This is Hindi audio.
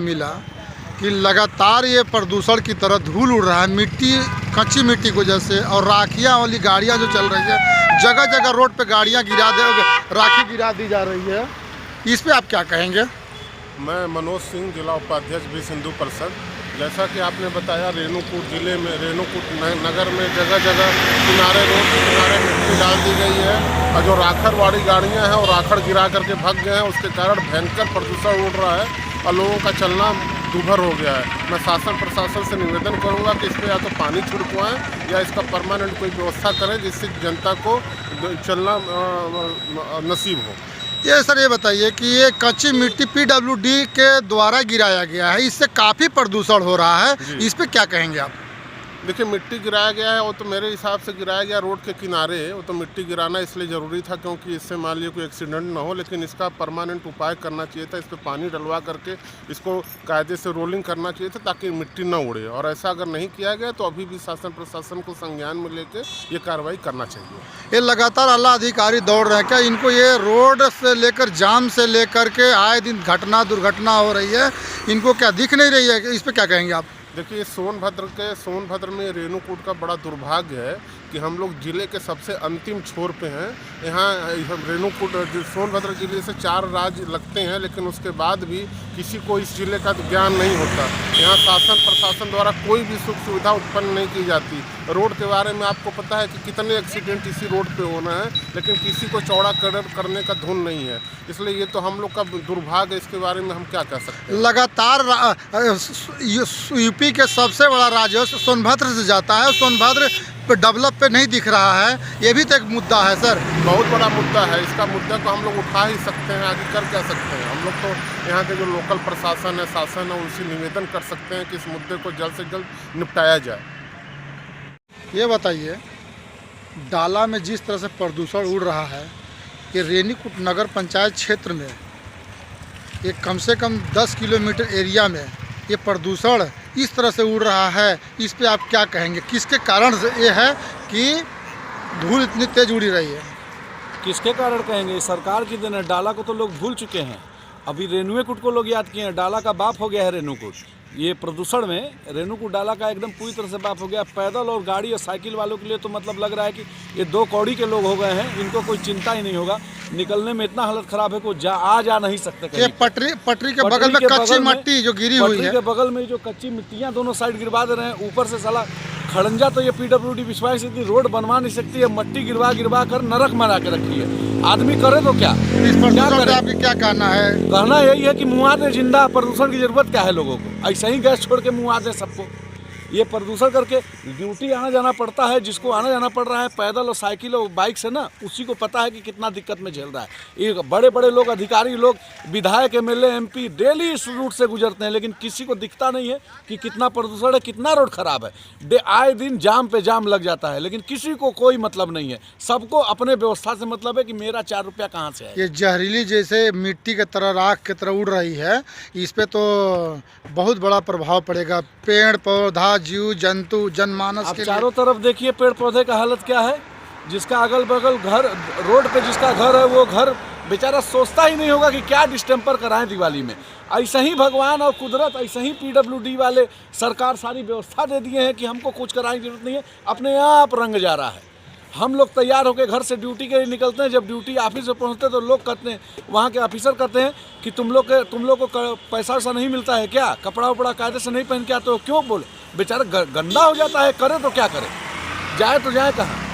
मिला कि लगातार ये प्रदूषण की तरह धूल उड़ रहा है, मिट्टी, कच्ची मिट्टी की वजह से, और राखियाँ वाली गाड़ियाँ जो चल रही है, जगह जगह रोड पे गाड़ियाँ राखी गिरा दी जा रही है। इस पे आप क्या कहेंगे? मैं मनोज सिंह, जिला उपाध्यक्ष भी सिंधु परिषद। जैसा कि आपने बताया, रेणुकूट जिले में, रेणुकूट नगर में जगह जगह किनारे, रोड के किनारे मिट्टी डाल दी गई है, और जो राखड़ वाली गाड़ियां हैं वो राखड़ गिरा करके भाग गए हैं। उसके कारण भयंकर प्रदूषण उड़ रहा है और लोगों का चलना दूभर हो गया है। मैं शासन प्रशासन से निवेदन करूंगा कि इस पर या तो पानी छिड़कवाएं या इसका परमानेंट कोई व्यवस्था करें जिससे जनता को चलना नसीब हो। ये सर, ये बताइए कि ये कच्ची मिट्टी PWD के द्वारा गिराया गया है, इससे काफ़ी प्रदूषण हो रहा है, इस पे क्या कहेंगे आप? देखिए, मिट्टी गिराया गया है, वो तो मेरे हिसाब से गिराया गया रोड के किनारे। वो तो मिट्टी गिराना इसलिए ज़रूरी था क्योंकि इससे मान लीजिए कोई एक्सीडेंट ना हो, लेकिन इसका परमानेंट उपाय करना चाहिए था। इस पर पानी डलवा करके इसको कायदे से रोलिंग करना चाहिए था ताकि मिट्टी ना उड़े, और ऐसा अगर नहीं किया गया तो अभी भी शासन प्रशासन को संज्ञान में लेके ये कार्रवाई करना चाहिए। ये लगातार आला अधिकारी दौड़ रहे हैं क्या? इनको ये रोड से लेकर, जाम से लेकर के आए दिन दुर्घटना हो रही है, इनको क्या दिख नहीं रही है? इस पर क्या कहेंगे आप? देखिए, सोनभद्र में रेणुकूट का बड़ा दुर्भाग्य है कि हम लोग जिले के सबसे अंतिम छोर पे हैं। यहाँ रेणुकूट, सोनभद्र जिले से 4 राज्य लगते हैं, लेकिन उसके बाद भी किसी को इस जिले का ज्ञान नहीं होता। यहाँ शासन प्रशासन द्वारा कोई भी सुख सुविधा उत्पन्न नहीं की जाती। रोड के बारे में आपको पता है कि कितने एक्सीडेंट इसी रोड पे होना है, लेकिन किसी को चौड़ा करने का धुन नहीं है। इसलिए ये तो हम लोग का दुर्भाग्य है। इसके बारे में हम क्या कह सकते हैं? लगातार यूपी के सबसे बड़ा राज्य सोनभद्र से जाता है, सोनभद्र पे डेवलप पे नहीं दिख रहा है, ये भी तो एक मुद्दा है सर। बहुत बड़ा मुद्दा है। इसका मुद्दा को हम लोग उठा ही सकते हैं, आगे कर क्या सकते हैं? हम लोग तो यहाँ के जो लोकल प्रशासन है, शासन है, उनसे निवेदन कर सकते हैं कि इस मुद्दे को जल्द से जल्द निपटाया जाए। ये बताइए, डाला में जिस तरह से प्रदूषण उड़ रहा है, कि रेणुकूट नगर पंचायत क्षेत्र में ये कम से कम 10 किलोमीटर एरिया में ये प्रदूषण इस तरह से उड़ रहा है, इस पे आप क्या कहेंगे? किसके कारण से ये है कि धूल इतनी तेज उड़ी रही है? किसके कारण कहेंगे? सरकार की देन है। डाला को तो लोग भूल चुके हैं, अभी रेणुकूट को लोग याद किए हैं। डाला का बाप हो गया है रेणुकूट। ये प्रदूषण में रेणुकूट डाला का एकदम पूरी तरह से बाप हो गया। पैदल और गाड़ी और साइकिल वालों के लिए तो मतलब लग रहा है कि ये 2 कौड़ी के लोग हो गए हैं, इनको कोई चिंता ही नहीं होगा। निकलने में इतना हालत खराब है कि जा नहीं सकते कहीं। ये पटरी के बगल में कच्ची मिट्टी जो गिरी हुई है, पटरी के बगल में जो कच्ची मिट्टियाँ दोनों साइड गिरवा दे रहे हैं। ऊपर से साला खड़ंजा तो ये PWD विश्वास इतनी रोड बनवा नहीं सकती है, मट्टी गिरवा कर नरक बना के रखी है। आदमी करे तो क्या? क्या करे? आपकी क्या कहना है? कहना यही है कि मुआ दे जिंदा। प्रदूषण की जरूरत क्या है लोगों को? ऐसे ही गैस छोड़ के मुआ दे सबको। ये प्रदूषण करके ड्यूटी आना जाना पड़ता है, जिसको आना जाना पड़ रहा है पैदल और साइकिल और बाइक से ना, उसी को पता है कि कितना दिक्कत में झेल रहा है। ये बड़े बड़े लोग, अधिकारी लोग, विधायक, MLA, MP डेली इस रूट से गुजरते हैं, लेकिन किसी को दिखता नहीं है कि कितना प्रदूषण है, कितना रोड खराब है। आए दिन जाम पे जाम लग जाता है, लेकिन किसी को कोई मतलब नहीं है। सबको अपने व्यवस्था से मतलब है कि मेरा 4 रुपया कहाँ से है। ये जहरीली जैसे मिट्टी की तरह, राख की तरह उड़ रही है, इस पे तो बहुत बड़ा प्रभाव पड़ेगा। पेड़ पौधा, जीव जंतु, जनमानस के चारों तरफ देखिए पेड़ पौधे का हालत क्या है। जिसका अगल बगल घर, रोड पे जिसका घर है, वो घर बेचारा सोचता ही नहीं होगा कि क्या डिस्टेम्पर कराएं दिवाली में। ऐसे ही भगवान और कुदरत, ऐसे ही PWD वाले, सरकार सारी व्यवस्था दे दिए हैं कि हमको कुछ कराने की जरूरत नहीं है, अपने आप रंग जा रहा है। हम लोग तैयार होकर घर से ड्यूटी के लिए निकलते हैं, जब ड्यूटी ऑफिस में पहुंचते हैं तो लोग कहते हैं, वहाँ के ऑफिसर कहते हैं कि तुम लोग को पैसा वैसा नहीं मिलता है क्या? कपड़ा उपड़ा कायदे से नहीं पहन के आते हो क्यों? बोले बेचारा गंदा हो जाता है, करे तो क्या करे, जाए तो जाए कहाँ?